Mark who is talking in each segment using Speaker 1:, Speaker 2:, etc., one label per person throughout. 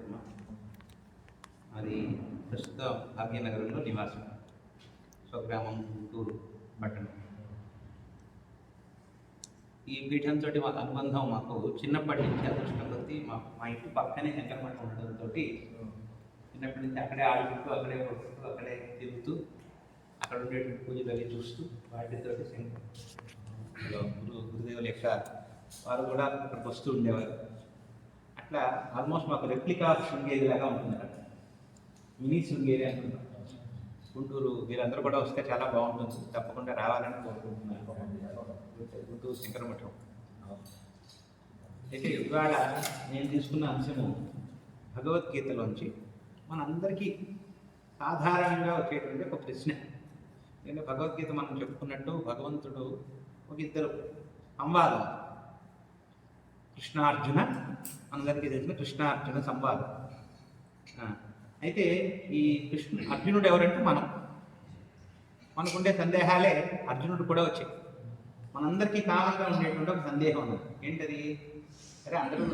Speaker 1: శర్మ. అది ప్రస్తుతం భాగ్యనగరంలో నివాసం, స్వగ్రామం గుంటూరు పట్టణం. ఈ పీఠంతో మాకు అనుబంధం మాకు చిన్నప్పటి నుంచి అదృష్టం కొద్దీ మా ఇంటి పక్కనే శంకర మఠం ఉండడంతో చిన్నప్పటి నుంచి అక్కడే ఆడుకుంటూ, అక్కడే వస్తూ, అక్కడే తిరుగుతూ, అక్కడ ఉండేటువంటి పూజలు అవి చూస్తూ వాటితోటి గురుదేవుల యొక్క వారు కూడా అక్కడికి వస్తూ ఉండేవారు. అట్లా ఆల్మోస్ట్ మాకు రెప్లికా శృంగేరి లాగా ఉంటుంది అక్కడ, మినీ శృంగేరి అనుకుంటాం. గుంటూరు మీరందరూ కూడా వస్తే చాలా బాగుంటుంది, తప్పకుండా రావాలని కోరుకుంటున్నాను. గుంటూరు శంకర మఠం. అయితే ఇవాళ నేను తీసుకున్న అంశము భగవద్గీతలోంచి మనందరికీ సాధారణంగా వచ్చేటువంటి ఒక ప్రశ్న. ఎందుకంటే భగవద్గీత మనం చెప్పుకున్నట్టు భగవంతుడు ఒక ఇద్దరు సంవాదం, కృష్ణార్జున, అందరికీ తెలిసిన కృష్ణార్జున సంవాదం. అయితే ఈ అర్జునుడు ఎవరంటే మనకుండే సందేహాలే అర్జునుడు కూడా వచ్చాయి. మనందరికీ కామన్గా ఉండేటువంటి ఒక సందేహం ఉన్నది. ఏంటది? సరే, అందరూ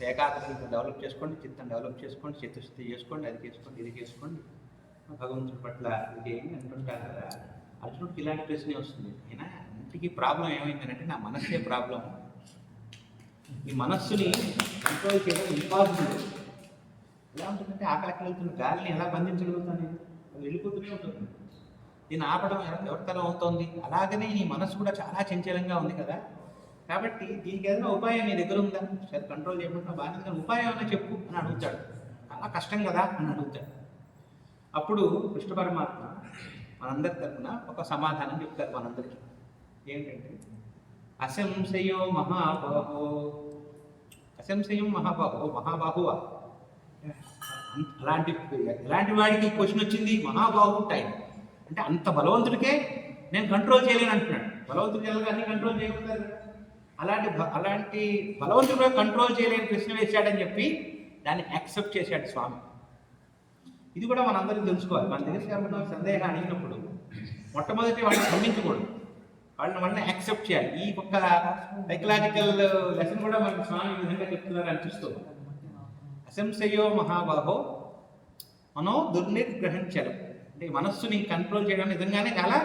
Speaker 1: ఏకాగ్రత డెవలప్ చేసుకోండి, చిత్తం డెవలప్ చేసుకోండి, చిత్తశుద్ధి చేసుకోండి, అది చేసుకోండి, ఇది చేసుకోండి, భగవంతుడి పట్ల ఇదేమి అంటుంటారు కదా. అర్జునుడికి ఇలాంటి ప్రశ్నే వస్తుంది. అయినా ఇంటికి ప్రాబ్లం ఏమైందంటే నా మనస్సే ప్రాబ్లం. ఈ మనస్సుని కంట్రోల్ చేయడం ఇంపాసిబుల్. ఎలా ఉంటుందంటే ఆకలికి వెళ్తున్న గాలిని ఎలా బంధించగలుగుతాను? అది వెళ్ళిపోతూనే ఉంటుంది. దీన్ని ఆపడం ఎవరితరం అవుతోంది. అలాగనే ఈ మనస్సు కూడా చాలా చంచలంగా ఉంది కదా. కాబట్టి దీనికి ఏదైనా ఉపాయం నీ దగ్గర ఉందా? సరే, కంట్రోల్ చేయకుండా బాధ్యత ఉపాయం ఏమైనా చెప్పు అని అడుగుతాడు. చాలా కష్టం కదా అని అడుగుతాడు. అప్పుడు కృష్ణ పరమాత్మ మనందరి తరఫున ఒక సమాధానం చెప్తారు మనందరికీ. ఏంటంటే అసంశయో మహాబాహో, అసంశయం మహాబాహో, మహాబాహువా. ఎలాంటి వాడికి క్వశ్చన్ వచ్చింది? మహాబాహు టైం అంటే అంత బలవంతుడికే నేను కంట్రోల్ చేయలేను అంటున్నాడు. బలవంతుడు ఎలాగ అన్ని కంట్రోల్ చేయగలుగుతారు? అలాంటి బలవంతుడు కంట్రోల్ చేయలేని ప్రశ్న వేశాడని చెప్పి దాన్ని యాక్సెప్ట్ చేశాడు స్వామి. ఇది కూడా మనందరికీ తెలుసుకోవాలి. మన దగ్గర సందేహం అడిగినప్పుడు మొట్టమొదటి వాళ్ళని ఖండించకూడదు, వాళ్ళని యాక్సెప్ట్ చేయాలి. ఈ ఒక్క సైకలాజికల్ లెసన్ కూడా మనకు స్వామి ఈ విధంగా చెప్తున్నారు అనిపిస్తుంది. అసంశయో మహాబాహో మనో దుర్నిర్గ్రహించడం అంటే మనస్సుని కంట్రోల్ చేయడం నిజంగానే చాలా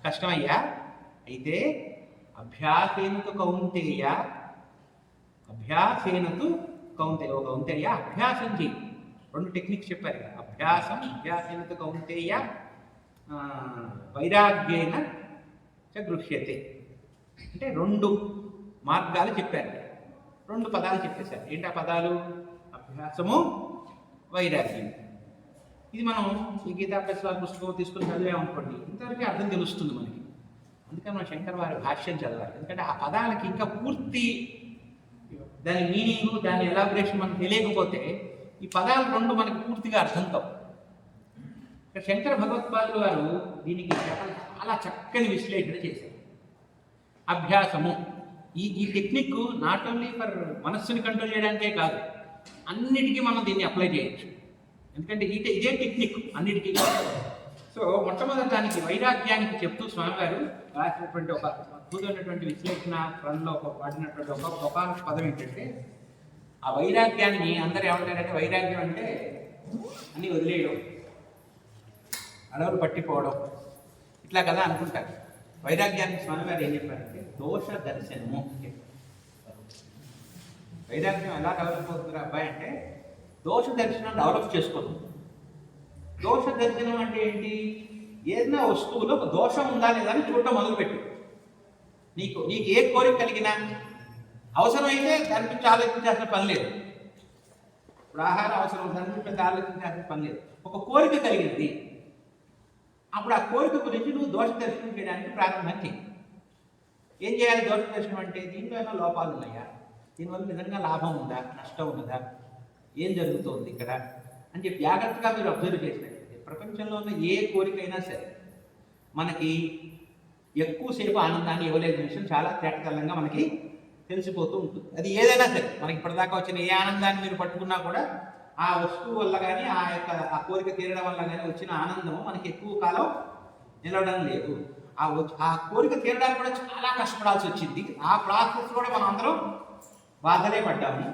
Speaker 1: కష్టమయ్యా. అయితే అభ్యాసేనతు కౌంతేయ, అభ్యాసం చేయి. రెండు టెక్నిక్స్ చెప్పారు. అభ్యాసేనతు కౌంతేయ వైరాగ్యేన చ గృహ్యతే అంటే రెండు మార్గాలు చెప్పారు, రెండు పదాలు చెప్పేశారు. ఏంటి ఆ పదాలు? అభ్యాసము, వైరాగ్యం. ఇది మనం ఈ గీతా ప్రశ్న పుస్తకం తీసుకుని చదివామనుకోండి, ఇంతవరకు అర్థం తెలుస్తుంది మనకి. అందుకని మనం శంకర్ వారి భాష్యం చదవాలి. ఎందుకంటే ఆ పదాలకి ఇంకా పూర్తి దాని మీనింగ్, దాని ఎలాబరేషన్ మనకు తెలియకపోతే ఈ పదాలు రెండు మనకి పూర్తిగా అర్థం కావు. ఇక్కడ శంకర భగవత్పాదులు వారు దీనికి చాలా చక్కని విశ్లేషణ చేశారు. అభ్యాసము ఈ టెక్నిక్ నాట్ ఓన్లీ ఫర్ మనస్సుని కంట్రోల్ చేయడానికే కాదు, అన్నిటికీ మనం దీన్ని అప్లై చేయొచ్చు. ఎందుకంటే ఇదే టెక్నిక్ అన్నిటికీ. సో మొట్టమొదటి దానికి వైరాగ్యానికి చెప్తూ స్వామివారు రాసినటువంటి ఒక అద్భుతమైనటువంటి విశ్లేషణ ప్రణలో వాడినటువంటి ఒక పదం ఏంటంటే, ఆ వైరాగ్యాన్ని అందరూ ఏమంటారంటే వైరాగ్యం అంటే అన్నీ వదిలేయడం, అడవులు పట్టిపోవడం, ఇట్లా కదా అనుకుంటారు. వైరాగ్యానికి స్వామివారు ఏం చెప్పారంటే దోష దర్శనము. వైరాగ్యం ఎలా డెవలప్ అవుతుంది అబ్బాయి అంటే దోష దర్శనం డెవలప్ చేసుకోదు. దోష దర్శనం అంటే ఏంటి? ఏదైనా వస్తువులో ఒక దోషం ఉందా లేదా అని చూడటం మొదలుపెట్టు. నీకు ఏ కోరిక కలిగినా అవసరమైతే దాని గురించి ఆలోచించాల్సిన పని లేదు. ఇప్పుడు ఆహారం అవసరం, దాని గురించి ఆలోచించాల్సిన పని లేదు. ఒక కోరిక కలిగింది, అప్పుడు ఆ కోరిక గురించి నువ్వు దోష దర్శనం చేయడానికి ప్రారంభం చేయి. ఏం చేయాలి దోష దర్శనం అంటే? దీంట్లో ఏమైనా లోపాలు ఉన్నాయా? దీనివల్ల నిజంగా లాభం ఉందా, నష్టం ఉన్నదా, ఏం జరుగుతుంది ఇక్కడ అని చెప్పి జాగ్రత్తగా మీరు అబ్జర్వ్ చేసినట్లయితే ప్రపంచంలో ఉన్న ఏ కోరికైనా సరే మనకి ఎక్కువసేపు ఆనందాన్ని ఇవ్వలేని విషయం చాలా తేటతెల్లంగా మనకి తెలిసిపోతూ ఉంటుంది. అది ఏదైనా సరే, మనకి ఇప్పటిదాకా వచ్చిన ఏ ఆనందాన్ని మీరు పట్టుకున్నా కూడా ఆ వస్తువు వల్ల కానీ ఆ కోరిక తీరడం వల్ల కానీ వచ్చిన ఆనందము మనకి ఎక్కువ కాలం నిలవడం లేదు. ఆ కోరిక తీరడానికి కూడా చాలా కష్టపడాల్సి వచ్చింది. ఆ ప్రాసెస్ కూడా మనం అందరం బాధలే పడ్డాము.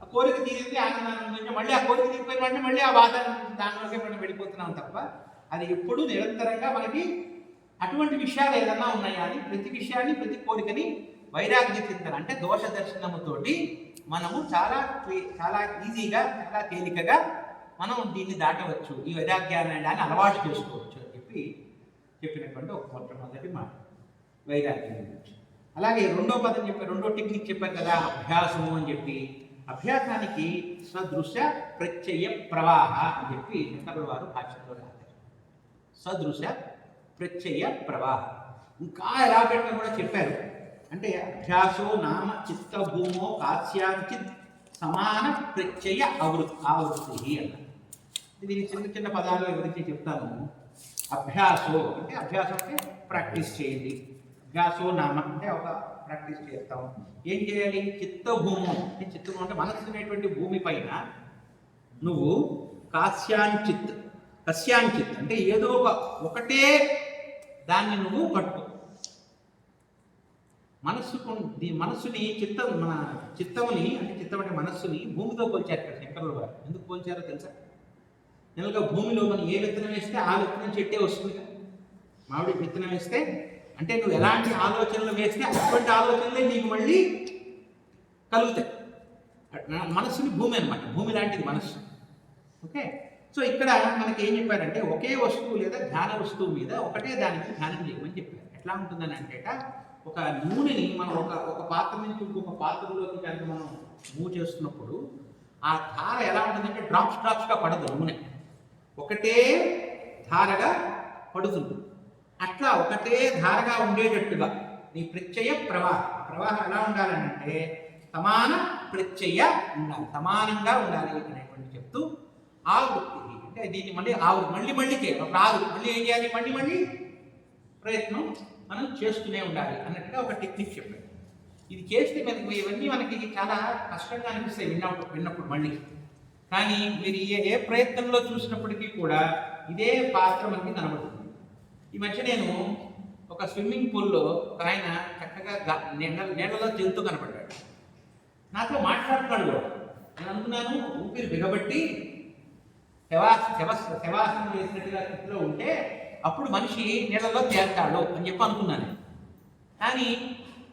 Speaker 1: ఆ కోరిక తీరితే ఆనందాన్ని మళ్ళీ ఆ కోరిక తీరిపోయిన వెంటనే మళ్ళీ ఆ బాధ దానిలోకి మనం వెళ్ళిపోతున్నాం తప్ప అది ఎప్పుడూ నిరంతరంగా మనకి అటువంటి విషయాలు ఏదన్నా ఉన్నాయా అని ప్రతి విషయాన్ని ప్రతి కోరికని వైరాగ్య చింతన అంటే దోష దర్శనముతోటి మనము చాలా ఈజీగా చాలా తేలికగా మనం దీన్ని దాటవచ్చు, ఈ వైరాగ్యాన్ని దాన్ని అలవాటు చేసుకోవచ్చు అని చెప్పినటువంటి ఒక మొట్టమొదటి మాట వైరాగ్యం గురించి. అలాగే రెండో పదం చెప్పారు, రెండో టెక్నిక్ చెప్పారు కదా అభ్యాసము అని చెప్పి. అభ్యాసానికి సదృశ ప్రత్యయ ప్రవాహ అని చెప్పి శంకరుల వారు భాష్యంలో రాశారు. సదృశ ప్రత్యయ ప్రవాహ ఇంకా ఎలా పెట్టినా కూడా చెప్పారు. అంటే అభ్యాసో నామ చిత్తభూమో కాస్యాంచిత్ సమాన ప్రత్యయ ఆవృత్తి అన్నారు. దీని చిన్న చిన్న పదాలు గురించి చెప్తాను. అభ్యాసో అంటే అభ్యాసం అంటే ప్రాక్టీస్ చేయండి. అభ్యాసో నామ అంటే ఒక ప్రాక్టీస్ చేస్తాం. ఏం చేయాలి? చిత్తభూము అంటే చిత్తము అంటే మనస్సు అనేటువంటి భూమి పైన నువ్వు కస్యాంచిత్ అంటే ఏదో ఒకటే దాన్ని నువ్వు పట్టుకో. మనస్సుని చిత్తముని అంటే చిత్తం అంటే మనస్సుని భూమితో పోల్చారు ఇక్కడ శంకరుల వారు. ఎందుకు పోల్చారో తెలుసా? నెలగా భూమిలో మనం ఏ విత్తనం వేస్తే ఆ విత్తనం చెట్టే వస్తుంది కదా. మామిడి విత్తనం వేస్తే అంటే నువ్వు ఎలాంటి ఆలోచనలు వేస్తే అటువంటి ఆలోచనలే నీకు మళ్ళీ కలుగుతాయి. మనస్సుని భూమి అనమాట, భూమి లాంటిది మనస్సు. ఓకే, సో ఇక్కడ మనకి ఏం చెప్పారంటే ఒకే వస్తువు లేదా ధ్యాన వస్తువు మీద ఒకటే దానికి ధ్యానం చేయమని చెప్పారు. ఎట్లా ఉంటుందని అంటే ఒక నూనెని మనం ఒక పాత్ర నుంచి ఇంకొక పాత్రలోకి కనుక మనం మూవ్ చేస్తున్నప్పుడు ఆ ధార ఎలా ఉంటుందంటే డ్రాప్స్గా పడదు. నూనె ఒకటే ధారగా పడుతుంది. అట్లా ఒకటే ధారగా ఉండేటట్టుగా నీ ప్రత్యయ ప్రవాహం ఎలా ఉండాలంటే సమాన ప్రత్యయ ఉండాలి, సమానంగా ఉండాలి అనేటువంటి చెప్తూ ఆవృత్తి అంటే దీన్ని మళ్ళీ రాదు, మళ్ళీ ఏం చేయాలి? మళ్ళీ ప్రయత్నం మనం చేస్తూనే ఉండాలి అన్నట్టుగా ఒక టెక్నిక్ చెప్పాడు. ఇది చేస్తే ఇవన్నీ మనకి చాలా కష్టంగా అనిపిస్తాయి విన్నప్పుడు మళ్ళీ. కానీ మీరు ఏ ప్రయత్నంలో చూసినప్పటికీ కూడా ఇదే పాత్ర మనకి కనబడుతుంది. ఈ మధ్య నేను ఒక స్విమ్మింగ్ పూల్లో ఒక ఆయన చక్కగా నీళ్ళలో తేలుతూ కనపడ్డాడు. నాతో మాట్లాడుతున్నాడు. నేను అనుకున్నాను ఊపిరి బిగబట్టి శవాసనం వేసినట్టుగా స్థితిలో ఉంటే అప్పుడు మనిషి నీళ్ళలో తేల్తాడు అని చెప్పి అనుకున్నాను. కానీ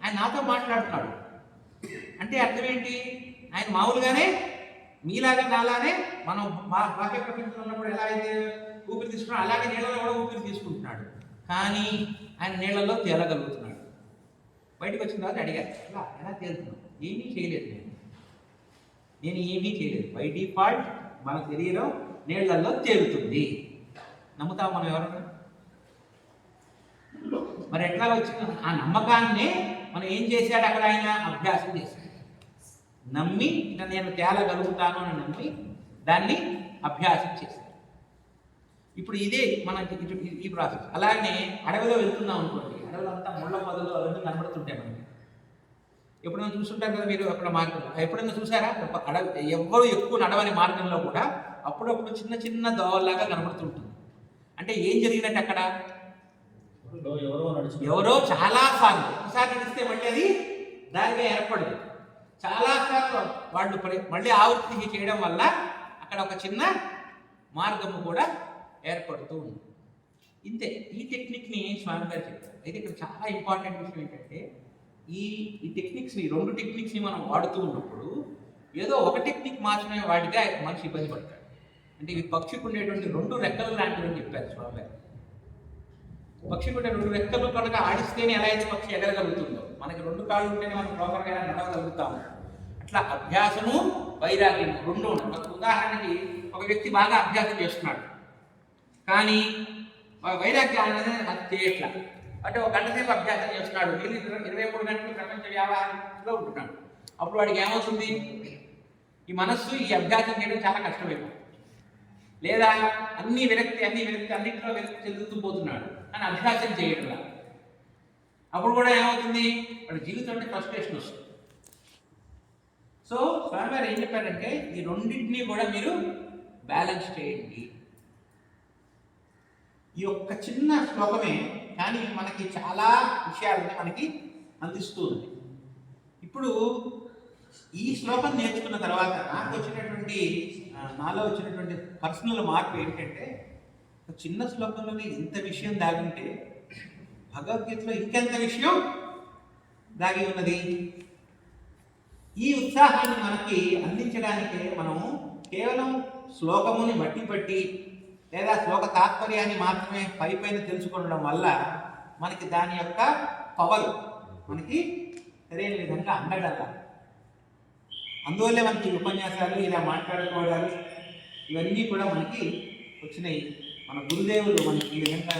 Speaker 1: ఆయన నాతో మాట్లాడుతున్నాడు అంటే అర్థం ఏంటి? ఆయన మామూలుగానే మీలాగా నాలానే మనం బాహ్య ప్రపంచంలో ఉన్నప్పుడు ఎలా అయితే ఊపిరి తీసుకున్నాడు అలాగే నీళ్ళలో కూడా ఊపిరి తీసుకుంటున్నాడు. కానీ ఆయన నీళ్ళలో తేలగలుగుతున్నాడు. బయటకు వచ్చిన తర్వాత అడిగారు ఎలా తేలుతున్నావు? ఏమీ చేయలేదు, నేను ఏమీ చేయలేదు. బై డిఫాల్ట్ మన శరీరం నీళ్లలో తేలుతుంది. నమ్ముతాము మనం ఎవరన్నా? మరి ఎట్లా వచ్చిన ఆ నమ్మకాన్ని మనం ఏం చేశాడు? అక్కడ ఆయన అభ్యాసం చేశాడు. నమ్మి నేను తేలగలుగుతాను అని నమ్మి దాన్ని అభ్యాసం చేశాడు. ఇప్పుడు ఇదే మనకి ఈ ప్రాసెస్. అలానే అడవిలో వెళ్తున్నాం అనుకోండి, అడవిలో అంతా ముళ్ళ పొదలు అవన్నీ కనబడుతుంటాయి మనకి. ఎప్పుడైనా చూస్తుంటారు కదా మీరు అక్కడ మార్గంలో. ఎప్పుడైనా చూసారా? ఎవ్వరు ఎక్కువ నడవని మార్గంలో కూడా అప్పుడప్పుడు చిన్న చిన్న దోవల్లాగా కనబడుతుంటుంది. అంటే ఏం జరిగినట్టు అక్కడ ఎవరో చాలాసార్లు ఒకసారి నడిస్తే మళ్ళీ అది దానిగా ఏర్పడదు. చాలాసార్లు వాళ్ళు మళ్ళీ ఆవృత్తి చేయడం వల్ల అక్కడ ఒక చిన్న మార్గము కూడా ఏర్పడుతూ ఉంది. ఇంతే. ఈ టెక్నిక్ని స్వామి గారు చెప్పారు. అయితే ఇక్కడ చాలా ఇంపార్టెంట్ విషయం ఏంటంటే ఈ టెక్నిక్స్ని, రెండు టెక్నిక్స్ని మనం వాడుతూ ఉన్నప్పుడు ఏదో ఒక టెక్నిక్ మాత్రమే వాడితే మనిషి ఇబ్బంది పడతాడు. అంటే ఇవి పక్షికి ఉండేటువంటి రెండు రెక్కలు లాంటివి అని చెప్పారు స్వామి గారు. పక్షికి ఉండే రెండు రెక్కలు కనుక ఆడిస్తేనే ఎలా అయితే పక్షి ఎగరగలుగుతుందో, మనకి రెండు కాళ్ళు ఉంటేనే మనం ప్రాపర్గా నడవగలుగుతాము. అట్లా అభ్యాసము వైరాగ్యం రెండు ఉన్నాయి. ఉదాహరణకి ఒక వ్యక్తి బాగా అభ్యాసం చేస్తున్నాడు కానీ వైరాగ్యాన్ని అది చేయట్లా. అంటే ఒక గంట సేపు అభ్యాసం చేస్తున్నాడు, 23 గంటలు ప్రపంచ వ్యవహారంలో ఉంటున్నాడు. అప్పుడు వాడికి ఏమవుతుంది? ఈ మనస్సు ఈ అభ్యాసం చేయడం చాలా కష్టమైపోతుంది. లేదా అన్ని విరక్తి అన్నింటిలో విరక్తి చెందుతూ పోతున్నాడు అని అభ్యాసం చేయడం. అప్పుడు కూడా ఏమవుతుంది? వాడి జీవితం అంటే ఫ్రస్ట్రేషన్ వస్తుంది. సో స్వామి గారు ఏం చెప్పారంటే ఈ రెండింటినీ కూడా మీరు బ్యాలెన్స్ చేయండి. ఈ ఒక్క చిన్న శ్లోకమే కానీ మనకి చాలా విషయాలని మనకి అందిస్తూ ఉంది. ఇప్పుడు ఈ శ్లోకం నేర్చుకున్న తర్వాత నాకు వచ్చినటువంటి నాలో వచ్చినటువంటి పర్సనల్ మార్పు ఏంటంటే, ఒక చిన్న శ్లోకంలోనే ఇంత విషయం దాగుంటే భగవద్గీతలో ఇంకెంత విషయం దాగి ఉన్నది. ఈ ఉత్సాహాన్ని మనకి అందించడానికే మనం కేవలం శ్లోకముని బట్టి లేదా శ్లోక తాత్పర్యాన్ని మాత్రమే పైన తెలుసుకోవడం వల్ల మనకి దాని యొక్క పవర్ మనకి సరైన విధంగా అందడల్లా. అందువల్లే మనకి ఉపన్యాసాలు ఇలా మాట్లాడుకోవడాలు ఇవన్నీ కూడా మనకి వచ్చినాయి. మన గురుదేవులు మనకి ఈ విధంగా